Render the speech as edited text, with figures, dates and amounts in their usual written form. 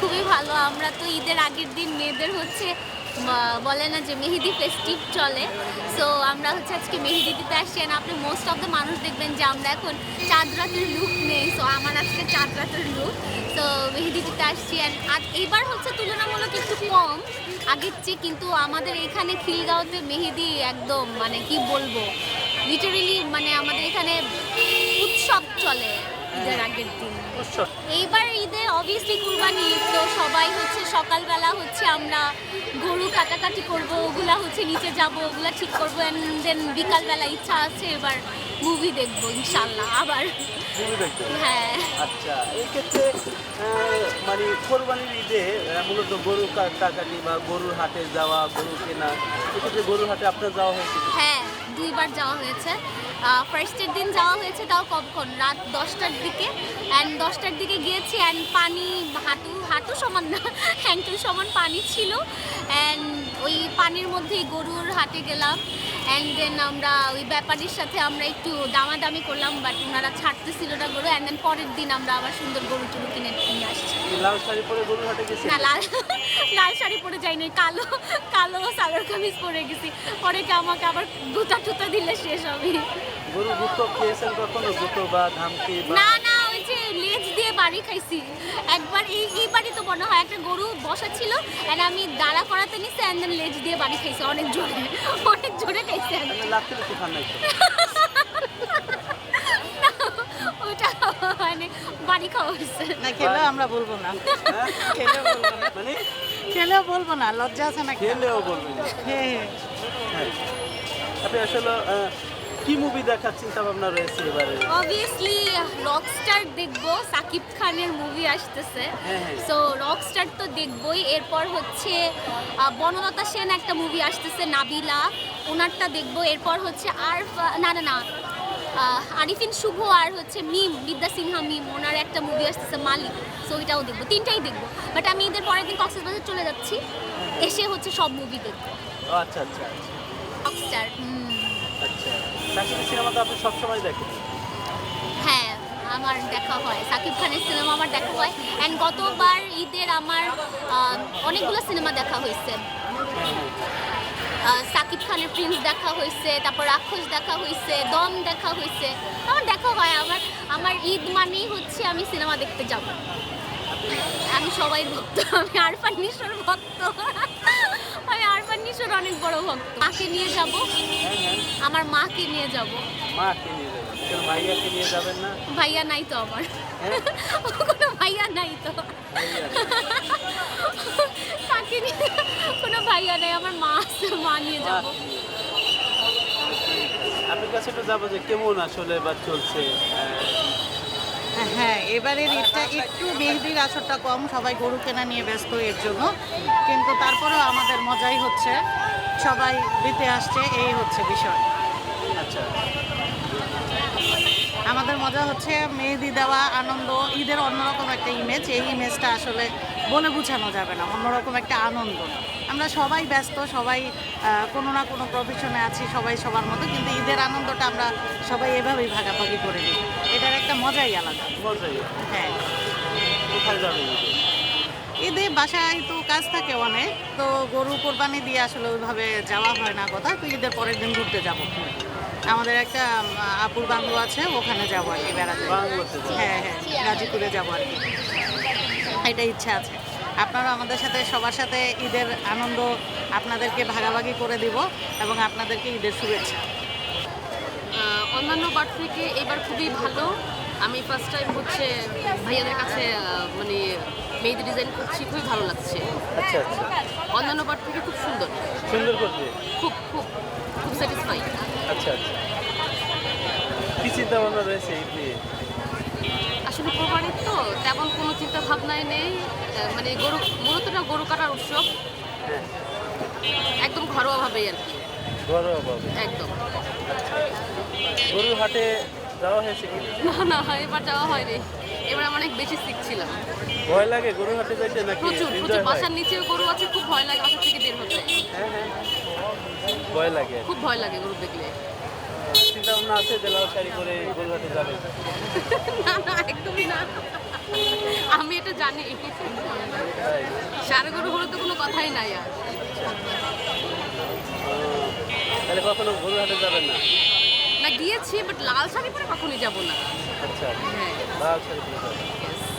খুবই ভালো। আমরা তো ঈদের আগের দিন মেয়েদের হচ্ছে বলে না যে মেহেদি ফেস্টিভ চলে। সো আমরা হচ্ছে আজকে মেহেদি দিতে আসছি। অ্যান্ড আপনি মোস্ট অফ দ্য মানুষ দেখবেন যে আমরা এখন চাঁদ রাতের লুক নেই। সো আমার আজকে চাঁদ রাতের লুক। সো মেহেদি দিতে আসছি। অ্যান্ড এইবার হচ্ছে তুলনামূলক একটু কম আগের চেয়ে, কিন্তু আমাদের এখানে খিলগাঁওতে মেহেদি একদম মানে কি বলবো, লিটারেলি মানে আমাদের এখানে উৎসব চলে ঈদের আগের দিন। এইবার ঈদে অবভিয়াসলি কুরবানি ঈদ, তো সবাই হচ্ছে সকালবেলা হচ্ছে আমরা গরু কাটাকাটি করব, ওগুলা হচ্ছে নিচে যাব, ওগুলা ঠিক করবো। অ্যান্ড দেন বিকালবেলা ইচ্ছা আছে এবার মুভি দেখবো ইনশাল্লাহ আবার। মুভি দেখতে? হ্যাঁ। আচ্ছা, এই ক্ষেত্রে মানে কোরবানির ঈদে মূলত গরু কাটাকাটি বা গরুর হাটে যাওয়া, গরু কেনা, এক্ষেত্রে গরুর হাটে আপনার যাওয়া হয়েছে? হ্যাঁ, 2 বার যাওয়া হয়েছে। ফার্স্টের দিন যাওয়া হয়েছে তাও কখন রাত 10টার দিকে। অ্যান্ড 10টার দিকে গিয়েছি অ্যান্ড পানি হাঁটু সমান না, হ্যাঙ্কেল সমান পানি ছিল। অ্যান্ড ওই পানির মধ্যেই গরুর হাটে গেলাম। অ্যান্ড দেন আমরা ওই ব্যাপারীর সাথে আমরা একটু দামাদামি করলাম, বাট ওনারা ছাড়তেছিল না গরু। অ্যান্ড দেন পরের দিন আমরা আবার সুন্দর গরু টরু কিনে নিয়ে আসছি। লাল শাড়ি পরে গরুর হাটে গেছি? না, লাল শাড়ি পরে যাইনি, কালো সালোয়ার কামিজ পরে গেছি। পরে কি আমাকে আবার গুতা টুতা দিলে শেষ হবে। গরু গুঁতো খেয়েছেন কখনো? গুঁতো বা ধামকি? না, ওই যে লেজ দিয়ে বাড়ি খাইছি একবার। এইবারই তো মনে হয় একটা গরু বসা ছিল এন্ড আমি দাঁড়া করাতে নিছি এন্ড দেন লেজ দিয়ে বাড়ি খাইছি অনেক জোরে খাইছি। লাগতে তো খান নাই? ওটা মানে বাড়ি খাওয়া হয়েছে না, খেলেও আমরা বলবো না। খেলেও বলবো না, মানে খেলেও বলবো না, লজ্জা আছে না? খেলেও বলবেন? হ্যাঁ। আপনি আসলে কি মুভি দেখার চিন্তা ভাবনা রয়েছে এবারে? অবভিয়াসলি রকস্টার দেখবো, সাকিব খানের মুভি আসতেছে। সো রকস্টার তো দেখবই। এরপর হচ্ছে বনলতা সেন একটা মুভি আসতেছে, নাবিলা, ওনারটা দেখবো। এরপর হচ্ছে আর না আরিফিন শুভ আর হচ্ছে মিম, বিদ্যা সিনহা মিম, ওনার একটা মুভি আসতেছে মালিক। সো ওইটাও দেখবো, 3টাই দেখবো। বাট আমি ঈদের পরের দিন কক্সবাজার চলে যাচ্ছি, এসে হচ্ছে সব মুভি দেখবো। আচ্ছা আচ্ছা রকস্টার। আচ্ছা, সাকিব সিনেমা তো আপনি সবসময় দেখেন? হ্যাঁ, আমার দেখা হয়, সাকিব খানের সিনেমা আমার দেখা হয়। অ্যান্ড গতবার ঈদের আমার অনেকগুলো সিনেমা দেখা হয়েছে। সাকিব খানের প্রিন্স দেখা হয়েছে, তারপর রাক্ষস দেখা হয়েছে, দম দেখা হয়েছে। আমার দেখা হয়, আমার ঈদ মানেই হচ্ছে আমি সিনেমা দেখতে যাব। আমি সবাই ভক্ত, আমি আরফান নিশোর ভক্ত। আমি আরফান নিশোর অনেক বড় ভক্ত। মাকে নিয়ে যাব, আমার মাকে নিয়ে যাব। মাকে নিয়ে যাবেন? কেন ভাইয়াকে নিয়ে যাবেন না? ভাইয়া নাই তো আমার, কোনো ভাইয়া নাই তো। কাকে নিয়ে? কোনো ভাইয়া নাই, আমার মা আছে, মা নিয়ে যাব। আপনার কাছে একটু যাবো যে কেমন আসলে বা চলছে? হ্যাঁ, এবারের ঈদটা একটু মেহেদির আসরটা কম, সবাই গরু কেনা নিয়ে ব্যস্ত এর জন্য। কিন্তু তারপরেও আমাদের মজাই হচ্ছে, সবাই দিতে আসছে, এই হচ্ছে বিষয়। আচ্ছা, আমাদের মজা হচ্ছে মেহেদি দেওয়া, আনন্দ, ঈদের অন্যরকম একটা ইমেজ। এই ইমেজটা আসলে বলে বোঝানো যাবে না, অন্যরকম একটা আনন্দ। আমরা সবাই ব্যস্ত, সবাই কোনো না কোনো প্রফেশনে আছি, সবাই সবার মতো, কিন্তু ঈদের আনন্দটা আমরা সবাই এভাবেই ভাগাভাগি করে নিই। এটার একটা মজাই আলাদা। মজাই। হ্যাঁ, কোথায় যাবেন? ঈদে বাসায় তো কাজ থাকে অনেক, তো গরু কোরবানি দিয়ে আসলে ওইভাবে যাওয়া হয় না কোথাও। তো ঈদের পরের দিন ঘুরতে যাব, আমাদের একটা আপুর বাংলো আছে, ওখানে যাবো আর কি বেড়াতে। হ্যাঁ, গাজীপুরে যাবো আর কি, এটা ইচ্ছা আছে। আপনারা আমাদের সাথে, সবার সাথে ঈদের আনন্দ আপনাদেরকে ভাগাভাগি করে দিব এবং আপনাদেরকে ঈদের শুভেচ্ছা। অন্যান্য বার থেকে এবার খুবই ভালো। আমি ফার্স্ট টাইম হচ্ছে ভাইয়াদের কাছে মানে মেহেদি ডিজাইন করছি, খুবই ভালো লাগছে। আচ্ছা আচ্ছা, অন্যান্য বার থেকে খুব সুন্দর, সুন্দর করছে। খুব খুব খুব স্যাটিসফাই। আচ্ছা আচ্ছা, কি চিন্তা ভাবনা রয়েছে ঈদ নিয়ে? আসলে কোরবানির তো তেমন কোনো চিন্তা ভাবনাই নেই। মানে মূলত না গরু কাটার উৎসব, একদম ঘরোয়াভাবেই আর কি। ঘরোয়া পাবে একদম। গরুর হাটে যাওয়া হয়েছে কি? না, এবার যাওয়া হয়নি। এবার আমি অনেক বেশি সিক ছিলাম। ভয় লাগে গরুর হাটে যাইতে নাকি প্রচুর enjoy হয়? বাসার নিচেও গরু আছে, খুব ভয় লাগে বাসা থেকে বের হতে। হ্যাঁ, ভয় লাগে। খুব ভয় লাগে গরু দেখলে। চিন্তা ভাবনা আছে যে লাল শাড়ি পরে গরুর হাটে যাবে? না, একদমই না। আমি এটা জানি। তাই? সার গরু হলে তো কোনো কথাই নাই আর। ও, তাহলে কখনো গরুর হাটে যাবেন না? না গিয়েছি, বাট লাল শাড়ি পরে কখনোই যাব না। আচ্ছা, হ্যাঁ, লাল শাড়ি পরে যাবেন। yes.